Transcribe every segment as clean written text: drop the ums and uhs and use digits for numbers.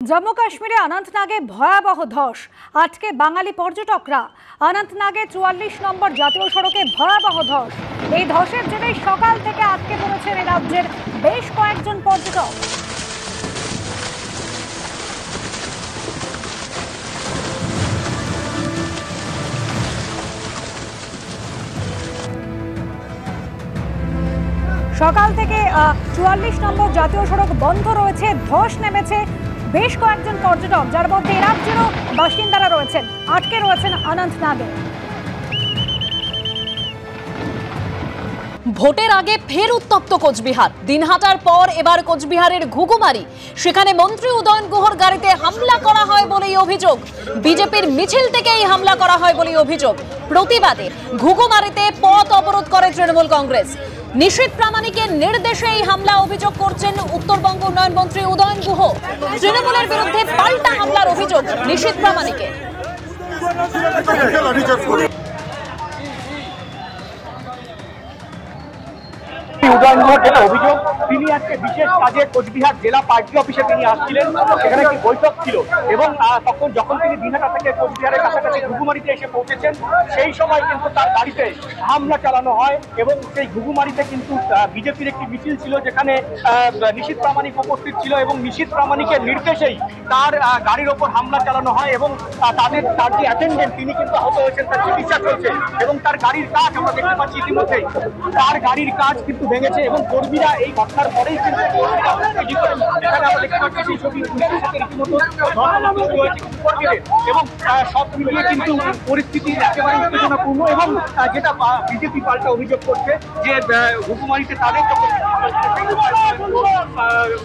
জম্মু কাশ্মীরে অনন্তনাগে ভয়াবহ ধস, আটকে বাঙালি পর্যটকরা। অনন্তনাগে ৪৪ নম্বর জাতীয় সড়কে ভয়াবহ ধস। এই ধসের জেরে সকাল থেকে আটকে পড়েছেন এই রাজ্যের বেশ কয়েকজন পর্যটক। সকাল থেকে ৪৪ নম্বর জাতীয় সড়ক বন্ধ রয়েছে, ধস নেমেছে বেশ কয়েকজন পর্যটক, যার মধ্যে এই রাজ্যেরও বাসিন্দারা রয়েছেন, আটকে রয়েছেন অনন্তনাগে। ভোটের আগে ফের উত্তপ্ত কোচবিহার। দিনহাটার পর এবার কোচবিহারের ঘুঘুমারি, সেখানে মন্ত্রী উদয়ন গুহর গাড়িতে হামলা করা হয় বলেই অভিযোগ। বিজেপির মিছিল থেকে এই হামলা করা হয় বলেই অভিযোগ। প্রতিবাদে ঘুঘুমারিতে পথ অবরোধ করে তৃণমূল কংগ্রেস। নিশীথ প্রামাণিকের নির্দেশে এই হামলা অভিযোগ করছেন উত্তরবঙ্গ উন্নয়ন মন্ত্রী উদয়ন গুহ। তৃণমূলের বিরুদ্ধে পাল্টা হামলার অভিযোগ নিশীথ প্রামাণিকের। উদয়ন গুহর যেটা অভিযোগ, তিনি আজকে বিশেষ কাজে কোচবিহার জেলা পার্টি অফিসে তিনি আসছিলেন, সেখানে একটি বৈঠক ছিল এবং যখন তিনি দিনহাটা থেকে কোচবিহারের কাছাকাছি ঘুঘুমারিতে এসে পৌঁছেছেন, সেই সময় কিন্তু তার গাড়িতে হামলা চালানো হয় এবং সেই ঘুঘুমারিতে কিন্তু বিজেপির একটি মিছিল ছিল, যেখানে নিশীথ প্রামাণিক উপস্থিত ছিল এবং নিশীথ প্রামাণিকের নির্দেশেই তার গাড়ির ওপর হামলা চালানো হয় এবং তার যে অ্যাটেন্ডেন্ট তিনি কিন্তু আহত হয়েছেন, তার চিকিৎসা চলছে এবং তার গাড়ির কাজ আমরা দেখতে পাচ্ছি ইতিমধ্যেই তার গাড়ির কাজ কিন্তু ভেঙেছে এবং কর্মীরা এই ঘটনার পরেই কিন্তু এখানে আমরা দেখতে পাচ্ছি সেই ছবি এবং সব মিলিয়ে কিন্তু পরিস্থিতি একেবারে উত্তেজনাপূর্ণ এবং যেটা বিজেপি পাল্টা অভিযোগ করছে যে ঘুঘুমারিতে তাদের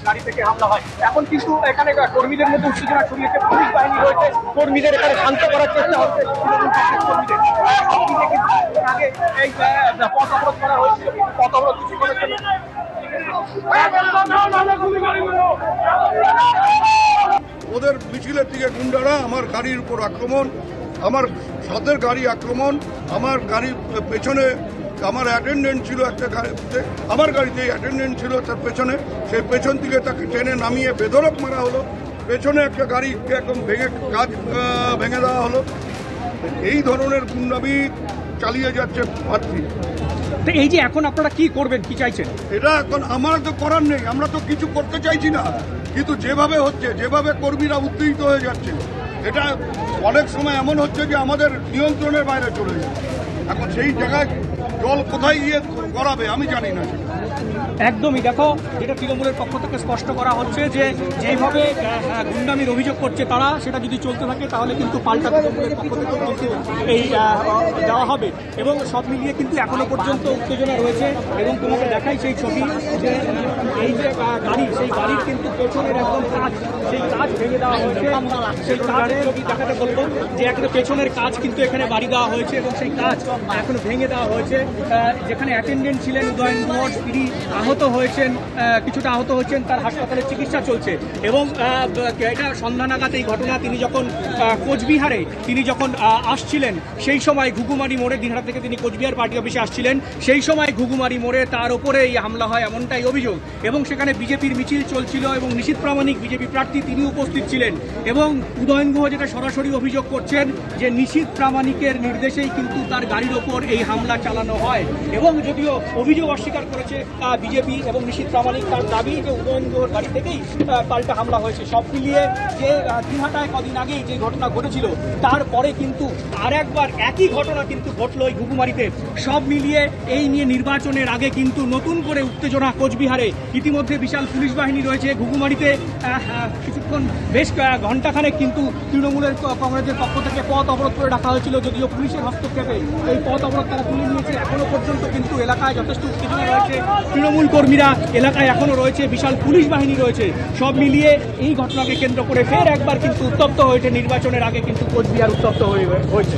গাড়ি থেকে হামলা হয়। এখন কিন্তু এখানে কর্মীদের মধ্যে উত্তেজনা ছড়িয়েছে, পুলিশ বাহিনী রয়েছে, কর্মীদের এখানে শান্ত করার চেষ্টা হচ্ছে কর্মীদের। আগে এই পথ অবরোধ করা হয়েছিল, পথ অবরোধ কিছুক্ষণের জন্য ওদের মিছিলের দিকে গুন্ডারা আমার গাড়ির উপর আক্রমণ, আমার সাথের গাড়ি আক্রমণ, আমার গাড়ির পেছনে আমার অ্যাটেন্ডেন্ট ছিল একটা গাড়িতে, আমার গাড়িতে অ্যাটেন্ডেন্ট ছিল, তার পেছনে সেই পেছন থেকে তাকে ট্রেনে নামিয়ে বেধড়ক মারা হলো, পেছনে একটা গাড়িকে একদম ভেঙে দেওয়া হলো। এই ধরনের গুন্ডামি চালিয়ে যাচ্ছে প্রার্থী। এই যে এখন আপনারা কি করবেন, কি চাইছেন? এটা এখন আমার তো করার নেই, আমরা তো কিছু করতে চাইছি না, কিন্তু যেভাবে হচ্ছে, যেভাবে কর্মীরা উত্তেজিত হয়ে যাচ্ছে, এটা অনেক সময় এমন হচ্ছে যে আমাদের নিয়ন্ত্রণের বাইরে চলে যাচ্ছে। এখন সেই জায়গায় জল কোথায় গিয়ে গড়াবে আমি জানি না। একদমই, দেখো যেটা তৃণমূলের পক্ষ থেকে স্পষ্ট করা হচ্ছে যে যেভাবে গুন্ডামির অভিযোগ করছে তারা, সেটা যদি চলতে থাকে তাহলে কিন্তু পাল্টা তৃণমূলের পক্ষ থেকে কিন্তু এই দেওয়া হবে এবং সব মিলিয়ে কিন্তু এখনো পর্যন্ত উত্তেজনা রয়েছে। এবং তোমাকে দেখাই সেই ছবি, যে এই যে গাড়ি, সেই গাড়ির কিন্তু পেছনের একদম কাজ, সেই কাজ ভেঙে দেওয়া হয়েছে। সেই কাজের ছবি দেখাতে বলবো যে একটা পেছনের কাজ কিন্তু এখানে বাড়ি দেওয়া হয়েছে এবং সেই কাজ এখনো ভেঙে দেওয়া হয়েছে। যেখানে অ্যাটেন্ডেন্ট ছিলেন উদয়ন গুহ, তিনি আহত হয়েছেন, কিছুটা আহত হয়েছেন, তার হাসপাতালে চিকিৎসা চলছে এবং এটা সন্ধ্যা নাগাদ এই ঘটনা। তিনি যখন কোচবিহারে আসছিলেন, সেই সময় ঘুঘুমারি মোড়ে, দিনহাটা থেকে তিনি কোচবিহার পার্টি অফিসে আসছিলেন, সেই সময় ঘুঘুমারি মোড়ে তার ওপরে এই হামলা হয়, এমনটাই অভিযোগ। এবং সেখানে বিজেপির মিছিল চলছিল এবং নিশীথ প্রামাণিক বিজেপি প্রার্থী তিনি উপস্থিত ছিলেন এবং উদয়ন গুহ যেটা সরাসরি অভিযোগ করছেন যে নিশীথ প্রামাণিকের নির্দেশেই কিন্তু তার গাড়ির ওপর এই হামলা চালানো হয়। এবং যদিও অভিযোগ অস্বীকার করেছে বিজেপি এবং নিশীথ প্রামাণিক, তার দাবি যে উদয়ন গুহর গাড়ি থেকেই পাল্টা হামলা হয়েছে। সব মিলিয়ে যে দিনহাটায় কদিন আগেই যে ঘটনা ঘটেছিল, তারপরে কিন্তু আর একবার একই ঘটনা কিন্তু ঘটলো এই ঘুঘুমারিতে। সব মিলিয়ে এই নিয়ে নির্বাচনের আগে কিন্তু নতুন করে উত্তেজনা কোচবিহারে। ইতিমধ্যে বিশাল পুলিশ বাহিনী রয়েছে ঘুঘুমারিতে। কিছুক্ষণ বেশ ঘণ্টাখানেক কিন্তু তৃণমূলের কংগ্রেসের পক্ষ থেকে পথ অবরোধ করে রাখা হয়েছিল, যদিও পুলিশের হস্তক্ষেপে এই পথ অবরোধ তারা তুলে নিয়েছে। এখনো পর্যন্ত কিন্তু এলাকায় যথেষ্ট উত্তেজনা রয়েছে, তৃণমূল কর্মীরা এলাকায় এখনো রয়েছে, বিশাল পুলিশ বাহিনী রয়েছে। সব মিলিয়ে এই ঘটনাকে কেন্দ্র করে ফের একবার কিন্তু উত্তপ্ত হয়েছে, নির্বাচনের আগে কিন্তু কোচবিহার উত্তপ্ত হয়েছে।